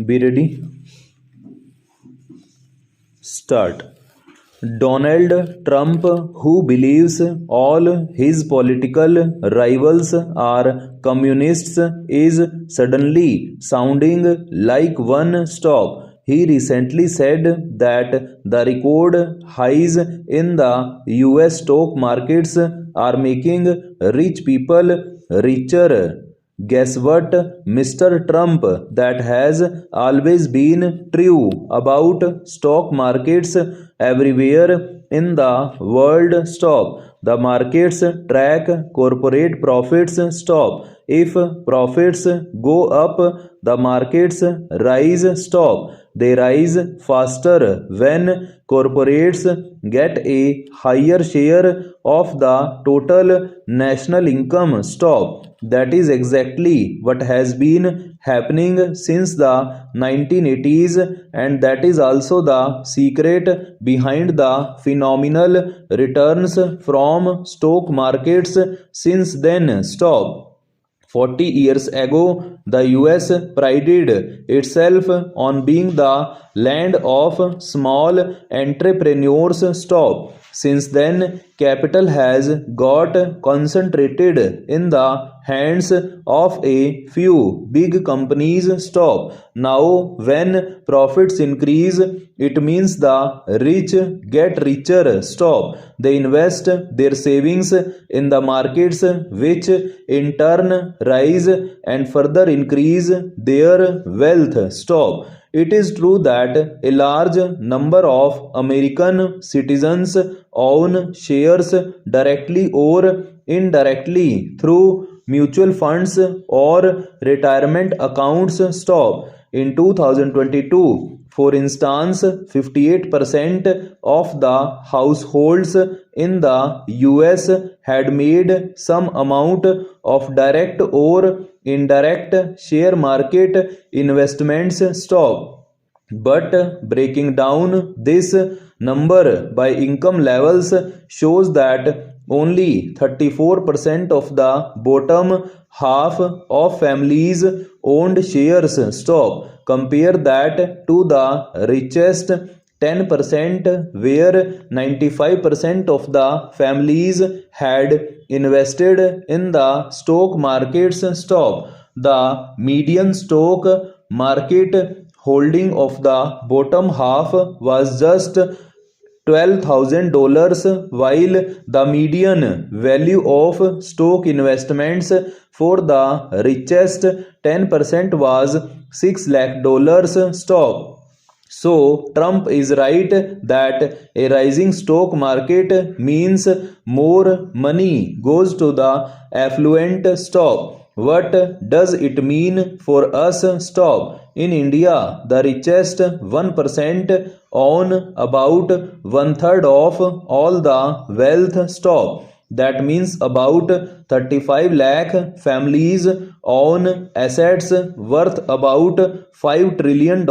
Be ready. Start. Donald Trump, who believes all his political rivals are communists, is suddenly sounding like one stop. He recently said that the record highs in the US stock markets are making rich people richer. Guess what, Mr. Trump? That has always been true about stock markets everywhere in the world. Stop. The markets track corporate profits. Stop. If profits go up, the markets rise. Stop. They rise faster when corporates get a higher share of the total national income. Stop. That is exactly what has been happening since the 1980s, and that is also the secret behind the phenomenal returns from stock markets since then. Stop. 40 years ago, the US prided itself on being the land of small entrepreneurs. Stop. Since then, capital has got concentrated in the hands of a few big companies. Stop. Now, when profits increase, it means the rich get richer. Stop. They invest their savings in the markets, which in turn rise and further increase their wealth. Stop. It is true that a large number of American citizens own shares directly or indirectly through mutual funds or retirement accounts. Stop. In 2022, for instance, 58% of the households in the US had made some amount of direct or indirect share market investments. Stop. But breaking down this number by income levels shows that only 34% of the bottom half of families owned shares. Stop. Compare that to the richest 10%, where 95% of the families had invested in the stock markets. Stop. The median stock market holding of the bottom half was just $12,000, while the median value of stock investments for the richest 10% was $6 lakh. Stop. So, Trump is right that a rising stock market means more money goes to the affluent. Stop. What does it mean for us? Stop. In India, the richest 1% own about one third of all the wealth. Stop. That means about 35 lakh families own assets worth about $5 trillion.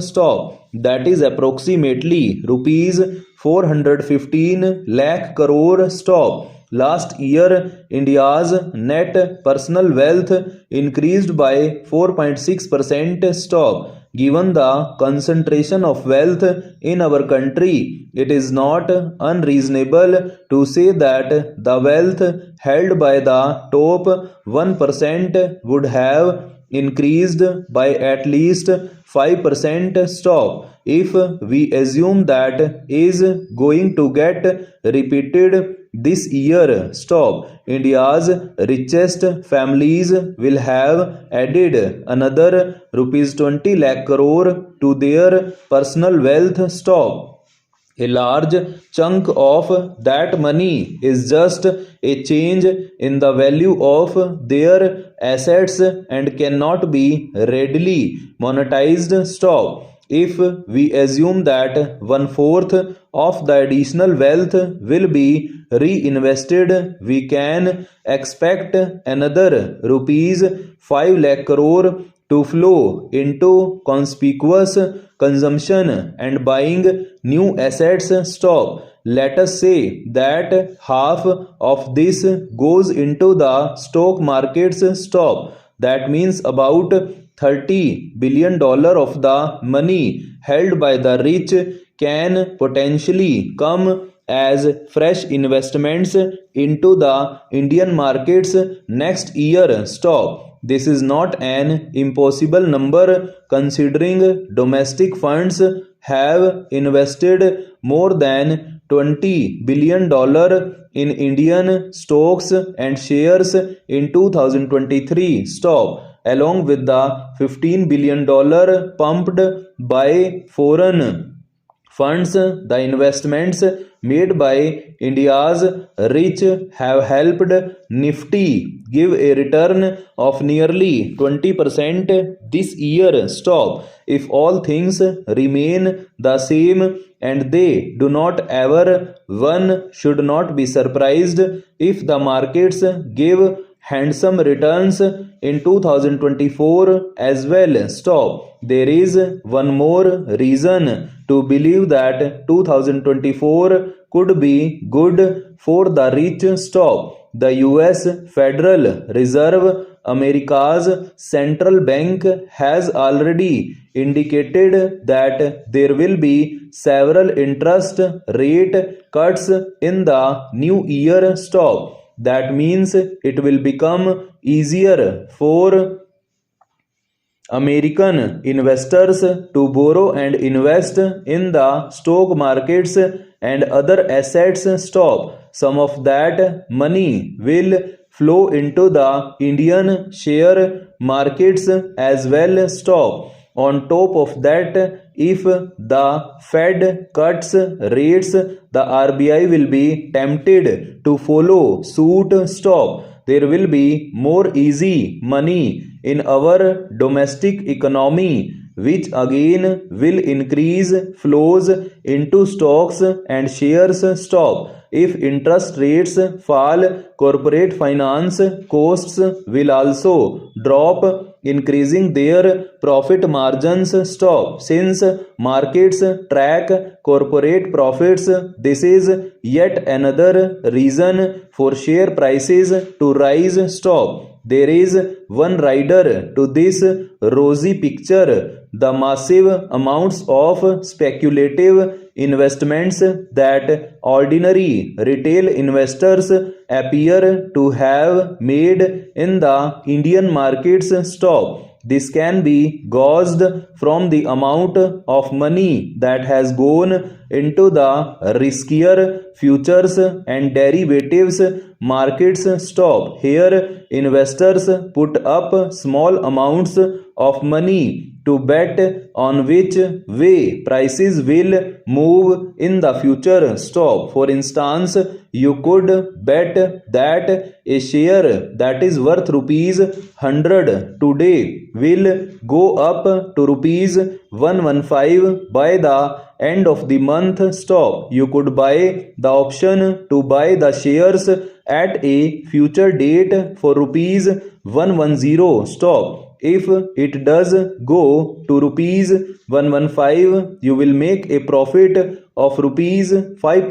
Stop. That is approximately rupees 415 lakh crore. Stop. Last year, India's net personal wealth increased by 4.6%. Stop. Given the concentration of wealth in our country, it is not unreasonable to say that the wealth held by the top 1% would have increased by at least 5%. Stop. If we assume that is going to get repeated this year. Stop. India's richest families will have added another rupees 20 lakh crore to their personal wealth. Stop. A large chunk of that money is just a change in the value of their assets and cannot be readily monetized. Stop. If we assume that 1/4 of the additional wealth will be reinvested, we can expect another rupees 5 lakh crore to flow into conspicuous consumption and buying new assets. Stop. Let us say that half of this goes into the stock markets. Stop. That means about $30 billion of the money held by the rich can potentially come as fresh investments into the Indian markets next year. Stop. This is not an impossible number considering domestic funds have invested more than $20 billion in Indian stocks and shares in 2023. Stop. Along with the $15 billion pumped by foreign funds, the investments made by India's rich have helped Nifty give a return of nearly 20% this year. Stop. If all things remain the same and they do not ever, one should not be surprised if the markets give handsome returns in 2024 as well. Stop. There is one more reason to believe that 2024 could be good for the rich. Stop. The US Federal Reserve, America's central bank, has already indicated that there will be several interest rate cuts in the new year. Stop. That means it will become easier for American investors to borrow and invest in the stock markets and other assets. Stop. Some of that money will flow into the Indian share markets as well. Stop. On top of that, if the Fed cuts rates, the RBI will be tempted to follow suit. Stop. There will be more easy money in our domestic economy, which again will increase flows into stocks and shares. Stop. If interest rates fall, corporate finance costs will also drop, increasing their profit margins. Stop. Since markets track corporate profits, this is yet another reason for share prices to rise. Stop. There is one rider to this rosy picture: the massive amounts of speculative investments that ordinary retail investors appear to have made in the Indian markets. Stop. This can be gauged from the amount of money that has gone into the riskier futures and derivatives markets. Stop. Here, investors put up small amounts of money to bet on which way prices will move in the future. Stop. For instance, you could bet that a share that is worth rupees 100 today will go up to rupees 115 by the end of the month. Stop. You could buy the option to buy the shares at a future date for rupees 110. Stop. If it does go to rupees 115, you will make a profit of rupees 5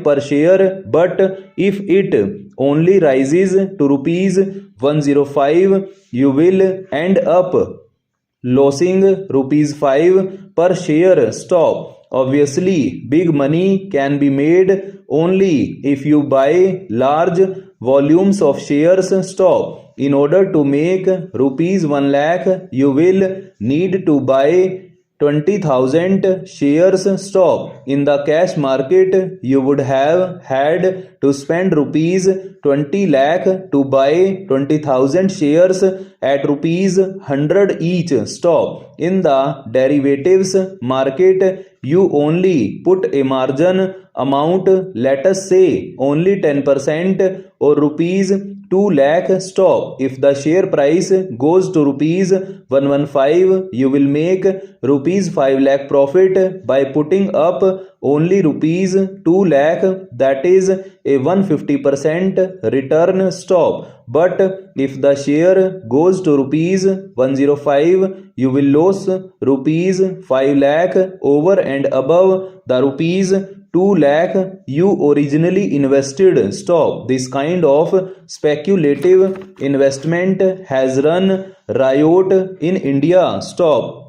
per share. But if it only rises to rupees 105, you will end up losing rupees 5 per share. Stop. Obviously, big money can be made only if you buy large volumes of shares. Stop. In order to make rupees 1 lakh, you will need to buy 20,000 shares. Stop. In the cash market, you would have had to spend rupees 20 lakh to buy 20,000 shares at rupees 100 each. Stop. In the derivatives market, you only put a margin amount, let us say only 10% or rupees 2 lakh. Stop. If the share price goes to rupees 115, you will make rupees 5 lakh profit by putting up only rupees 2 lakh, that is a 150% return. Stop. But if the share goes to rupees 105, you will lose rupees 5 lakh over and above the rupees 2 lakh you originally invested. Stop. This kind of speculative investment has run riot in India. Stop.